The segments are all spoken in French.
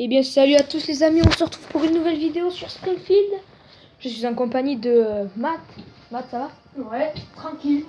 Eh bien, salut à tous les amis, on se retrouve pour une nouvelle vidéo sur Springfield. Je suis en compagnie de Matt. Matt, ça va? Ouais, tranquille.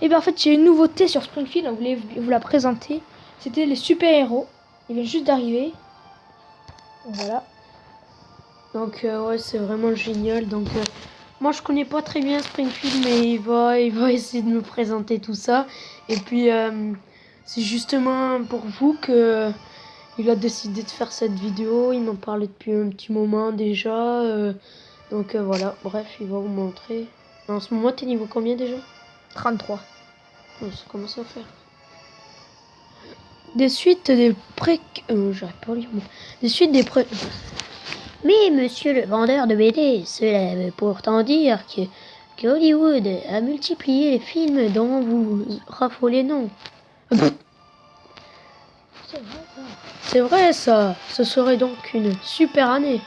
Eh bien, en fait, j'ai une nouveauté sur Springfield, on voulait vous la présenter. C'était les super-héros. Ils viennent juste d'arriver. Voilà. Donc ouais, c'est vraiment génial. Donc moi je connais pas très bien Springfield, mais il va essayer de me présenter tout ça. Et puis c'est justement pour vous que il a décidé de faire cette vidéo. Il m'en parlait depuis un petit moment déjà. Donc voilà, bref, il va vous montrer. En ce moment, t'es niveau combien déjà? 33. Ouais, ça commence à faire. Des suites des j'arrive pas à lire. Des suites des Mais monsieur le vendeur de BD, cela veut pourtant dire que Hollywood a multiplié les films dont vous raffolez non. C'est vrai ça. Ce serait donc une super année.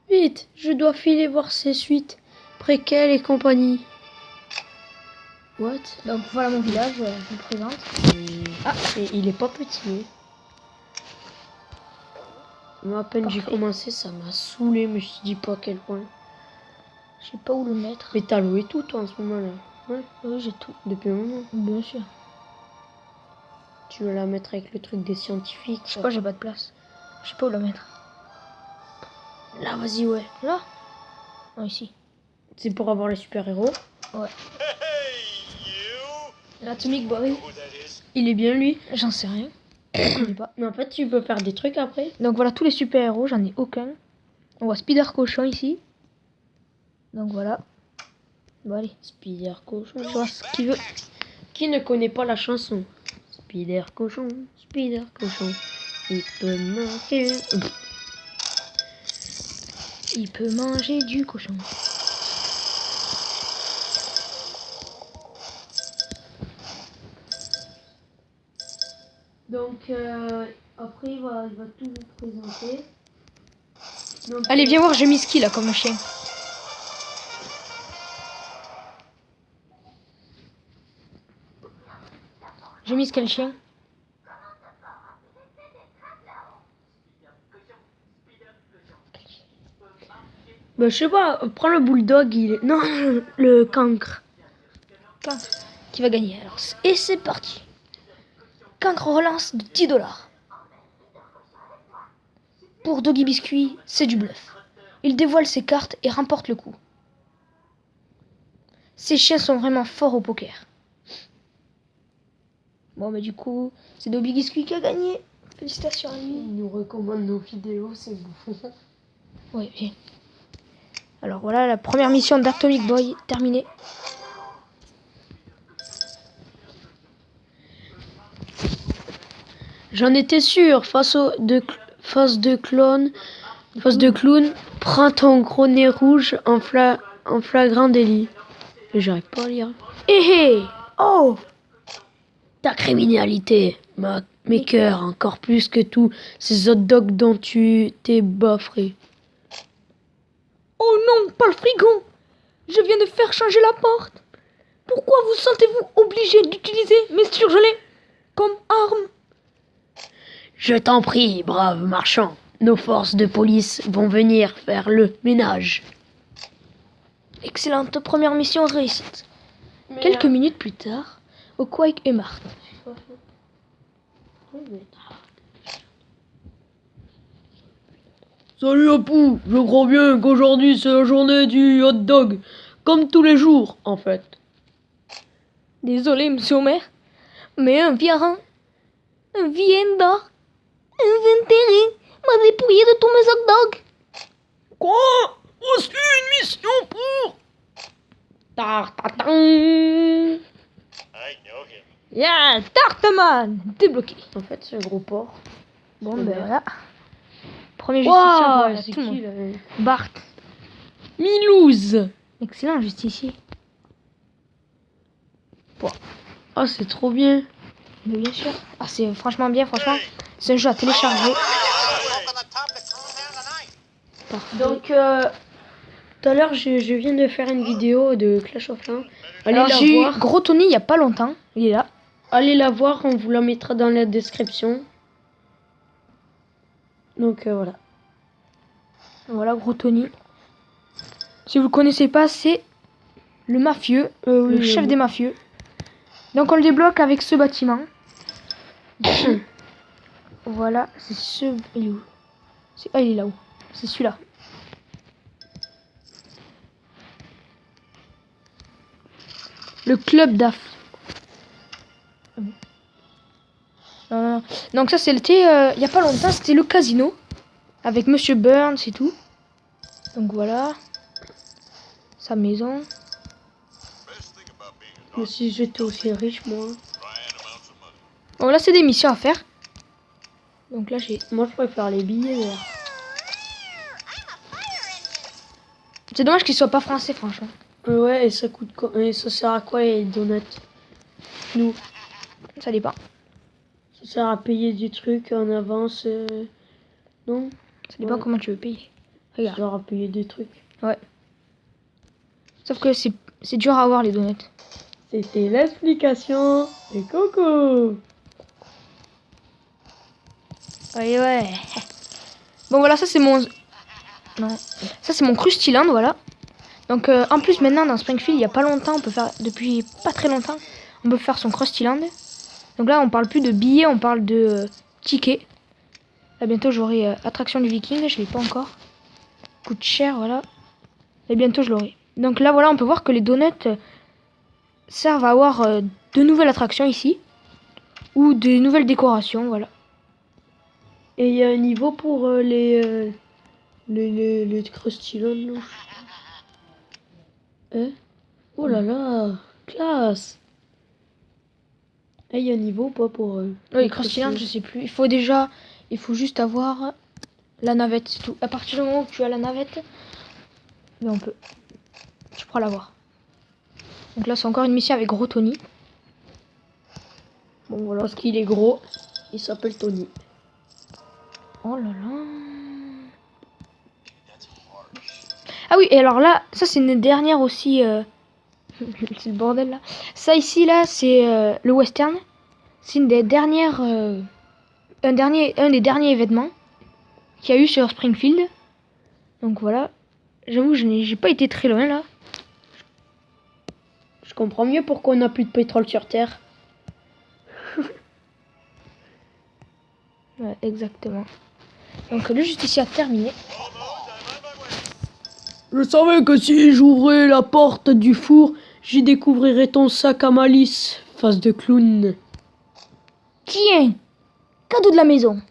Vite, je dois filer voir ces suites, préquelles et compagnie. What? Donc voilà mon village, je vous présente. Ah, et il est pas petit. Moi, à peine j'ai commencé, ça m'a saoulé, mais je te dis pas à quel point. Je sais pas où le mettre. Mais t'as loué tout toi en ce moment là? Ouais, oui, j'ai tout. Depuis un moment. Bien sûr. Tu veux la mettre avec le truc des scientifiques? Je sais pas, j'ai pas de place. Je sais pas où la mettre. Là, vas-y, ouais. Là? Non, ici. C'est pour avoir les super-héros. Ouais. L'Atomic Boy. Il est bien lui. J'en sais rien. Je connais pas. Mais en fait, tu peux faire des trucs après. Donc voilà tous les super-héros, j'en ai aucun. On voit Spider Cochon ici. Donc voilà. Bon allez. Spider Cochon. Je vois ce qu'il veut. Qui ne connaît pas la chanson? Spider Cochon, Spider Cochon. Il peut manger. Il peut manger du cochon. Donc après il va tout vous présenter. Donc, Allez viens voir, j'ai mis ski là comme un chien. J'ai mis quel chien? bah, je sais pas, prends le bulldog, il est... Non, le cancre. Qui va gagner alors? Et c'est parti. Cancre relance de 10 $. Pour Doggy Biscuit, c'est du bluff. Il dévoile ses cartes et remporte le coup. Ces chiens sont vraiment forts au poker. Bon, mais du coup, c'est Doggy Biscuit qui a gagné. Félicitations à lui. Il nous recommande nos vidéos, c'est bouffon. Oui, bien. Alors voilà, la première mission d'Atomic Boy terminée. J'en étais sûr, face de clown, prends ton gros nez rouge en flagrant délit. Et j'arrive pas à lire. Hé hé! Oh! Ta criminalité, mes cœurs, encore plus que tous ces hot dogs dont tu t'es baffré. Oh non, pas le frigo! Je viens de faire changer la porte. Pourquoi vous sentez-vous obligé d'utiliser mes surgelés comme arme? Je t'en prie, brave marchand. Nos forces de police vont venir faire le ménage. Excellente première mission réussite. Quelques minutes plus tard, au Quake et Marthe. Salut Apu, je crois bien qu'aujourd'hui c'est la journée du hot dog. Comme tous les jours, en fait. Désolé, monsieur Homer, mais un viendant inventé m'a dépouillé de tous mes hot dogs. Quoi? Aussi une mission pour... Tartatan. Yeah, Tartaman débloqué. En fait, c'est un gros porc. Bon, Ouais. ben voilà. Premier justicier Wow, pour c'est tout le qui monde. là? Bart. Milouz. Excellent justicier. Ah, c'est trop bien. Mais bien sûr. Ah, c'est franchement bien, franchement. C'est un jeu à télécharger. Parfait. Donc, tout à l'heure, je viens de faire une vidéo de Clash of Clans. Allez Alors, la j'ai eu voir. Gros Tony il y a pas longtemps. Il est là. Allez la voir, on vous la mettra dans la description. Donc voilà. Voilà, gros Tony. Si vous le connaissez pas, c'est le mafieux, le chef des mafieux. Donc on le débloque avec ce bâtiment. Voilà, c'est ce... Il est où? Ah, il est là-haut. C'est celui-là. Le club DAF. Donc ça c'était il y a pas longtemps, c'était le casino. Avec Monsieur Burns et tout. Donc voilà. Sa maison. Mais si j'étais aussi riche, moi. Bon là c'est des missions à faire. Donc là j'ai... Moi je préfère les billets verts. C'est dommage qu'ils soient pas français franchement. Ouais, et ça coûte quoi? Et ça sert à quoi les donuts? Nous, Ça dépend. ça sert à payer des trucs en avance. Non? Ça dépend Ouais. comment tu veux payer. Ça Regarde. sert à payer des trucs. Sauf que c'est dur à avoir les donuts. C'était l'explication de Coco. Ouais. Bon voilà, ça c'est mon... Non. Ça c'est mon Krusty Land, voilà. Donc en plus maintenant dans Springfield, il y a pas longtemps, on peut faire... Depuis pas très longtemps, on peut faire son Krusty Land. Donc là on parle plus de billets, on parle de tickets. Là bientôt j'aurai Attraction du Viking, je l'ai pas encore. Coûte cher, voilà. Et bientôt je l'aurai. Donc là voilà, on peut voir que les donuts servent à avoir de nouvelles attractions ici. Ou de nouvelles décorations, voilà. Et il y a un niveau pour les Krusty Land, là. Hein? Oh là là, classe. Et il y a un niveau ou pas pour... Oui, Krusty Land, je sais plus. Il faut juste avoir la navette, c'est tout. À partir du moment où tu as la navette, ben tu pourras l'avoir. Donc là, c'est encore une mission avec Gros Tony. Bon voilà, parce qu'il est gros, il s'appelle Tony. Oh là là. Ah oui, et alors là, ça c'est une dernière aussi. C'est le bordel là. Ça ici, là, c'est le western. C'est une des dernières. Un des derniers événements qu'il y a eu sur Springfield. Donc voilà. J'avoue, j'ai pas été très loin là. Je comprends mieux pourquoi on n'a plus de pétrole sur Terre. Ouais, exactement. Donc le justicier a terminé. Je savais que si j'ouvrais la porte du four, j'y découvrirais ton sac à malice, face de clown. Tiens, cadeau de la maison.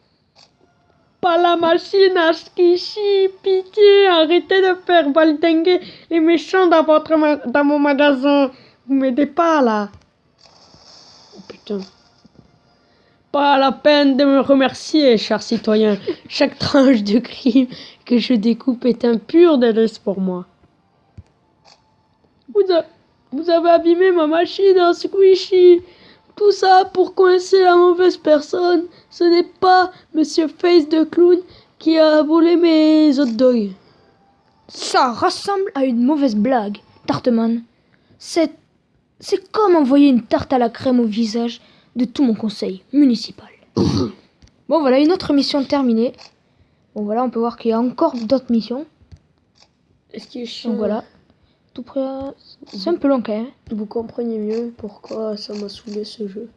Pas la machine à skishi, pitié, arrêtez de faire valdinguer les méchants dans mon magasin. Vous m'aidez pas là. Oh putain. Pas la peine de me remercier, cher citoyen. Chaque tranche de crime que je découpe est un pur délice pour moi. Vous avez abîmé ma machine à squishy. Tout ça pour coincer la mauvaise personne. Ce n'est pas Monsieur Face de Clown qui a volé mes hot dogs. Ça ressemble à une mauvaise blague, Tarteman. C'est comme envoyer une tarte à la crème au visage de tout mon conseil municipal. Bon voilà, une autre mission terminée. Bon voilà, on peut voir qu'il y a encore d'autres missions. Est-ce qu'il est chiant? Donc voilà. Tout près. C'est un peu long quand même. Vous comprenez mieux pourquoi ça m'a saoulé ce jeu.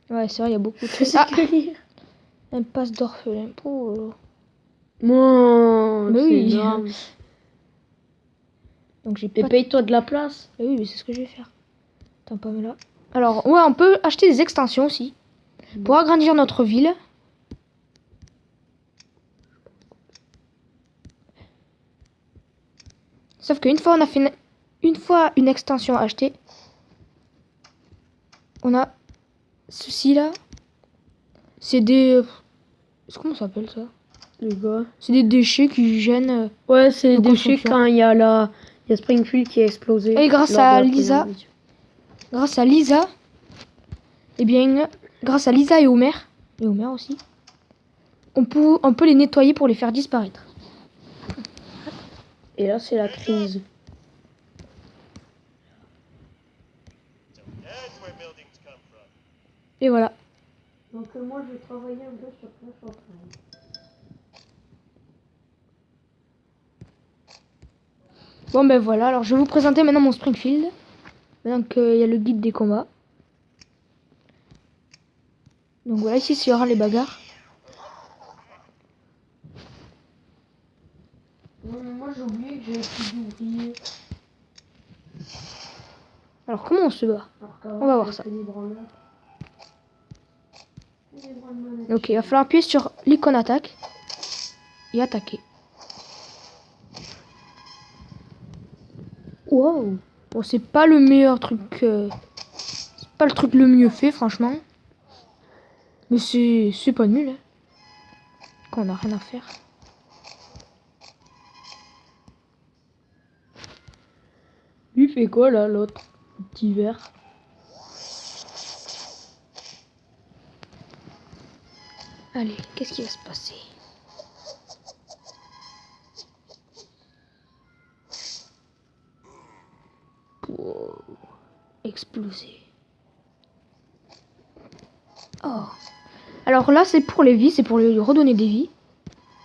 Ouais, c'est vrai, il y a beaucoup de C'est trucs. Ah, que lire. un passe d'orphelin. Oh. Non, Mais c'est oui. énorme. Donc j'ai Et pas. paye-toi de la place. Ah oui, mais c'est ce que je vais faire. Attends, pas là. Alors, ouais, on peut acheter des extensions aussi. Pour agrandir notre ville. Sauf qu'une fois on a fait une extension achetée, on a ceci là. C'est des... Comment ça s'appelle ça? Les gars. C'est des déchets qui gênent. Ouais, c'est de des déchets construction. quand il y a Springfield qui a explosé. Et grâce lors de à la Lisa. première mission. Grâce à Lisa. Eh bien, grâce à Lisa et Homer aussi, on peut les nettoyer pour les faire disparaître. Et là, c'est la crise. Et voilà. Donc moi, je vais travailler un peu sur Clash of Clans. Bon ben voilà, alors je vais vous présenter maintenant mon Springfield. Maintenant qu'il y a le guide des combats. Donc voilà, ici il y aura les bagarres. Moi j'ai oublié que j'avais plus d'ouvriers. Alors comment on se bat? On va voir ça. Ok, il va falloir appuyer sur l'icône attaque et attaquer. Wow. Bon, c'est pas le meilleur truc, c'est pas le truc le mieux fait, franchement. Mais c'est pas nul, hein. Quand on a rien à faire. Lui fait quoi là, l'autre petit vert? Allez, qu'est-ce qui va se passer? Wow. Exploser. Oh. Alors là, c'est pour les vies, c'est pour lui redonner des vies.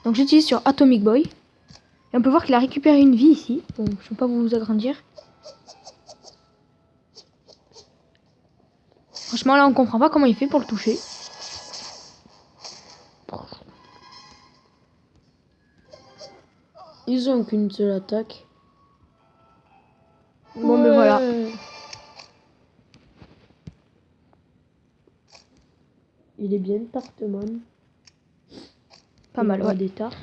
Donc j'utilise sur Atomic Boy. Et on peut voir qu'il a récupéré une vie ici. Bon, je ne vais pas vous agrandir. Franchement, là, on comprend pas comment il fait pour le toucher. Ils ont qu'une seule attaque. Bon, mais voilà. Il est bien Tartman. Pas mal, ouais. Des tartes.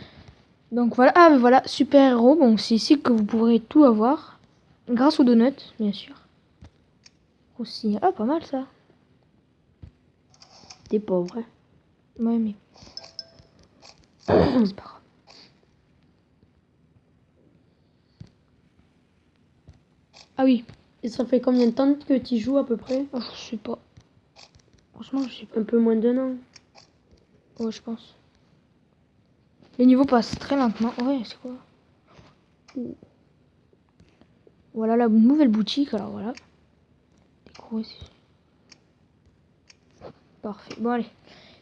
Donc voilà, ah mais voilà, super héros. Bon, c'est ici que vous pourrez tout avoir. Grâce aux donuts, bien sûr. Aussi. Ah, pas mal ça. T'es pauvre, hein? Ouais, mais. C'est pas grave. Ah oui. Et ça fait combien de temps que tu joues à peu près? Oh, je sais pas. Franchement, je sais pas. Un peu moins d'un an. Ouais, je pense. Les niveaux passent très lentement. Ouais, c'est quoi? Ouh. Voilà la nouvelle boutique. Alors voilà. Décorer. Parfait. Bon, allez.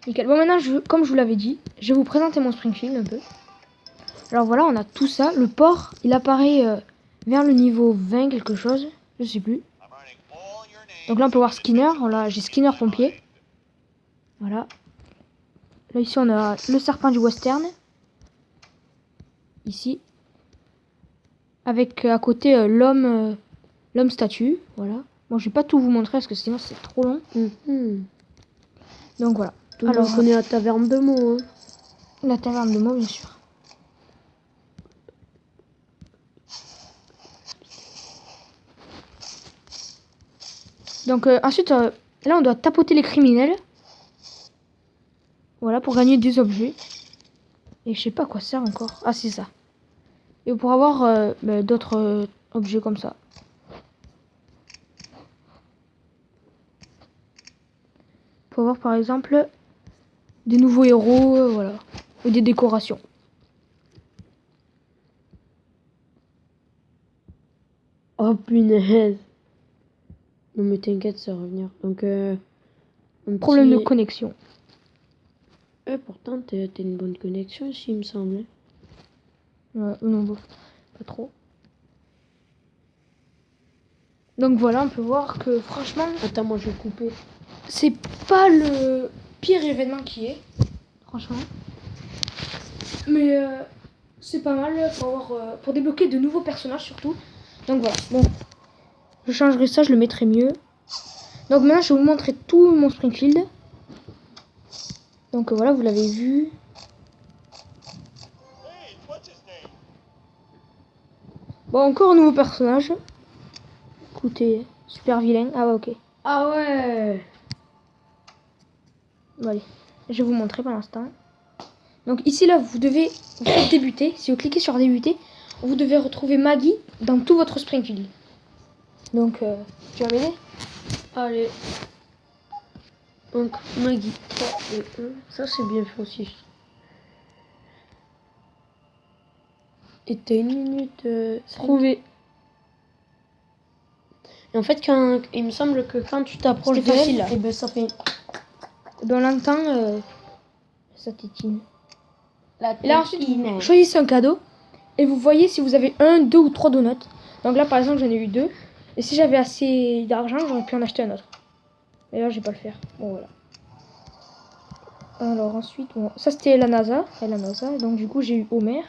Nickel. Bon, maintenant, comme je vous l'avais dit, je vais vous présenter mon Springfield un peu. Alors voilà, on a tout ça. Le port, il apparaît vers le niveau 20 quelque chose. Je sais plus. Donc là, on peut voir Skinner. Voilà, j'ai Skinner pompier. Voilà. Là, ici, on a le serpent du western. Ici. Avec à côté l'homme statue. Voilà. Bon, je vais pas tout vous montrer parce que sinon, c'est trop long. Donc voilà. Alors, on connaît la taverne de mots. Hein. La taverne de mots, bien sûr. Donc ensuite, là, on doit tapoter les criminels. Voilà, pour gagner des objets. Et je sais pas à quoi ça sert encore. Ah, c'est ça. Et pour avoir d'autres objets comme ça. Pour avoir par exemple des nouveaux héros, voilà. Ou des décorations. Oh punaise. Non mais t'inquiète, ça va revenir. Donc un Problème de connexion. Pourtant t'as une bonne connexion ici, il me semble. Non, bon, pas trop. Donc voilà, on peut voir que franchement... Attends, moi je vais couper. C'est pas le pire événement qui est. Franchement. Mais c'est pas mal pour débloquer de nouveaux personnages surtout. Donc voilà. Bon. Je changerai ça, je le mettrai mieux. Donc maintenant, je vais vous montrer tout mon Springfield. Donc voilà, vous l'avez vu. Bon, encore un nouveau personnage. Écoutez, super vilain. Ah ouais, ok. Ah ouais. Bon, allez, je vais vous montrer pour l'instant. Donc ici, là, vous devez vous faire débuter. Si vous cliquez sur débuter, vous devez retrouver Maggie dans tout votre Springfield. Donc, tu vas m'aider? Allez. Donc, Maggie 3 et 1. Ça, c'est bien fait aussi. Et t'as une minute trouver. Et en fait, il me semble que quand tu t'approches d'elle, et ben ça fait. Dans l'entend, ça tétine. La et là, ensuite, choisissez un cadeau. Et vous voyez si vous avez 1, 2 ou 3 donuts. Donc là par exemple j'en ai eu 2. Et si j'avais assez d'argent j'aurais pu en acheter un autre. Et là je vais pas le faire. Bon voilà. Alors ensuite, bon, ça c'était la NASA. Et la NASA. Donc du coup j'ai eu Homer.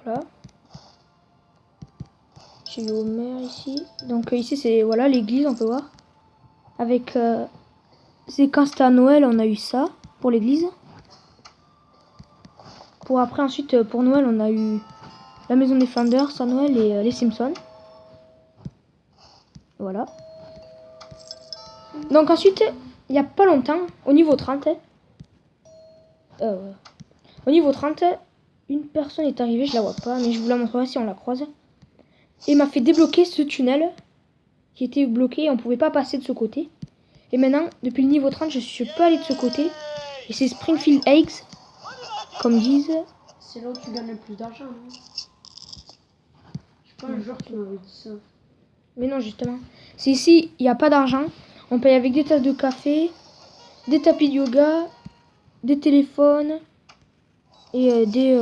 Voilà. J'ai eu Homer ici. Donc ici c'est voilà l'église, on peut voir. Avec c'est quand c'était à Noël on a eu ça pour l'église. Pour après ensuite pour Noël on a eu la maison des Flanders à Noël et les Simpsons. Voilà. Donc ensuite, il n'y a pas longtemps, au niveau 30, au niveau 30, une personne est arrivée, je la vois pas, mais je vous la montrerai si on la croise. Et m'a fait débloquer ce tunnel qui était bloqué et on pouvait pas passer de ce côté. Et maintenant, depuis le niveau 30, je peux aller de ce côté. Et c'est Springfield Eggs, comme disent. C'est là où tu gagnes le plus d'argent, non? Je sais pas, un jour tu m'avais dit ça. Mais non, justement. C'est ici, il n'y a pas d'argent. On paye avec des tasses de café, des tapis de yoga, des téléphones et des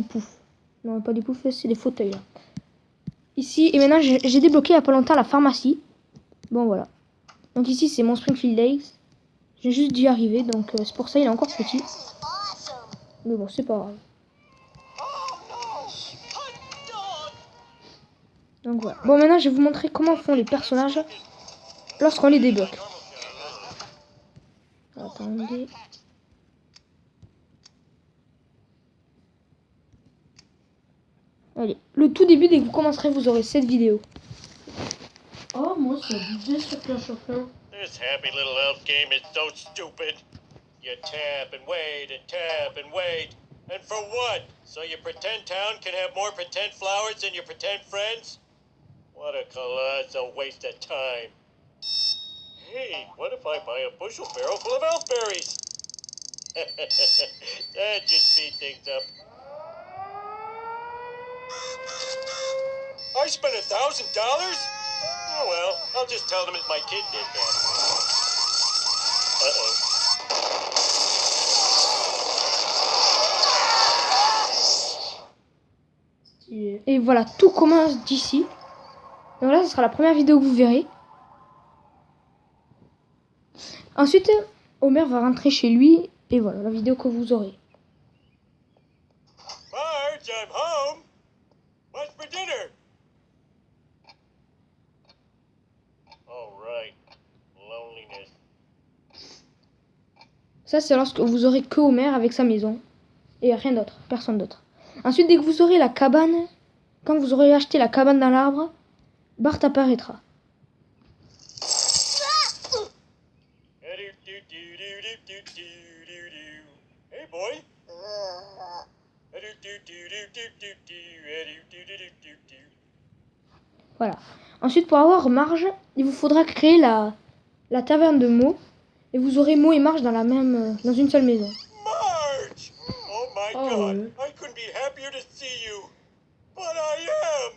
poufs. Non, pas des poufs, c'est des fauteuils là. Ici, et maintenant j'ai débloqué il n'y a pas longtemps la pharmacie. Bon voilà. Donc ici c'est mon Springfield Eggs. J'ai juste dû y arriver, donc c'est pour ça il est encore petit. Mais bon, c'est pas grave. Donc voilà. Bon, maintenant je vais vous montrer comment font les personnages lorsqu'on les débloque. Attendez. Allez, le tout début, dès que vous commencerez, vous aurez cette vidéo. Oh, moi ça disait sur Clash of Clans. This happy little elf game is so stupid. You tap and wait and tap and wait. And for what? So your pretend town can have more pretend flowers than your pretend friends? What a colossal waste of time. Hey, what if I buy a bushel barrel full of elfberries? That should speed things up. I spent $1,000? Oh well, I'll just tell them that my kid did that. Uh-oh. Et voilà, tout commence d'ici. Donc là, ce sera la première vidéo que vous verrez. Ensuite, Homer va rentrer chez lui. Et voilà, la vidéo que vous aurez. Marge, I'm home. What's for dinner? All right. Loneliness. Ça, c'est lorsque vous aurez que Homer avec sa maison. Et rien d'autre, personne d'autre. Ensuite, dès que vous aurez la cabane, quand vous aurez acheté la cabane dans l'arbre, Bart apparaîtra. Hey, boy. Voilà. Ensuite, pour avoir Marge, il vous faudra créer la taverne de Mo. Et vous aurez Mo et Marge dans une seule maison. Marge! Oh my Oh, God! ouais. I couldn't be happier to see you, but I am.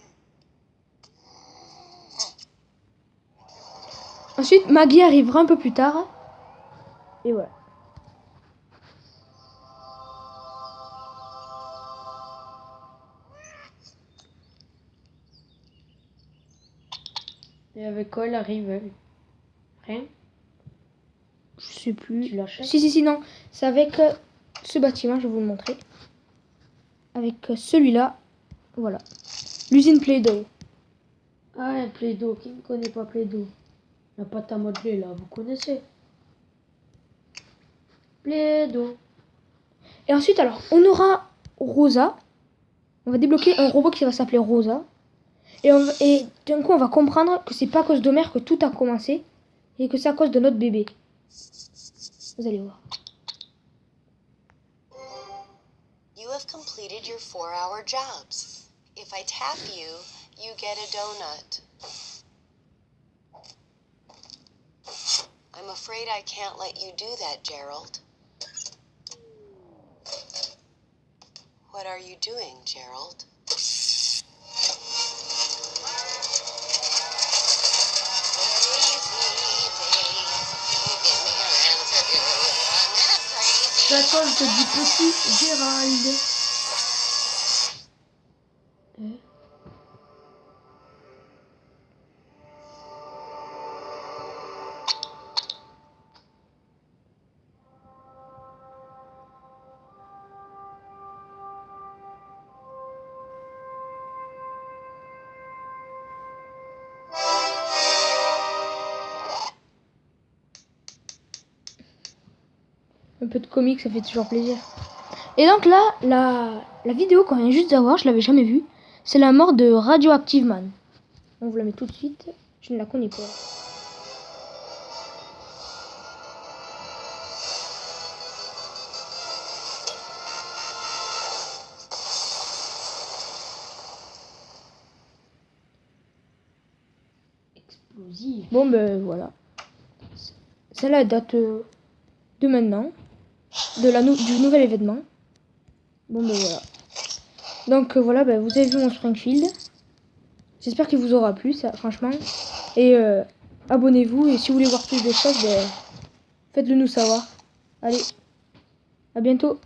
Ensuite, Maggie arrivera un peu plus tard. Et voilà. Et avec quoi elle arrive, elle? Rien? Je sais plus. Tu l'achètes? Si, non. C'est avec ce bâtiment, je vais vous le montrer. Avec celui-là. Voilà. L'usine Play-Doh. Ah, Play-Doh, qui ne connaît pas Play-Doh? La pâte à modeler, là, vous connaissez? Play-Doh. Et ensuite, alors, on aura Rosa. On va débloquer un robot qui va s'appeler Rosa. Et d'un coup, on va comprendre que c'est pas à cause d'Homer que tout a commencé. Et que c'est à cause de notre bébé. Vous allez voir. You have completed your 4-hour jobs. If I tap you, you get a donut. I'm afraid I can't let you do that, Gerald. What are you doing, Gerald? Crazy days, you give me an answer, I'm in a crazy la cause du petit Gérald. Un peu de comique, ça fait toujours plaisir. Et donc là, la vidéo qu'on vient juste d'avoir, je l'avais jamais vue. C'est la mort de Radioactive Man. On vous la met tout de suite. Je ne la connais pas. Explosif. Bon ben voilà. Celle-là date de maintenant. Du nouvel événement. Bon ben voilà. Donc voilà, ben, vous avez vu mon Springfield. J'espère qu'il vous aura plu, ça, franchement. Et abonnez-vous. Et si vous voulez voir plus de choses, ben, faites-le nous savoir. Allez, à bientôt.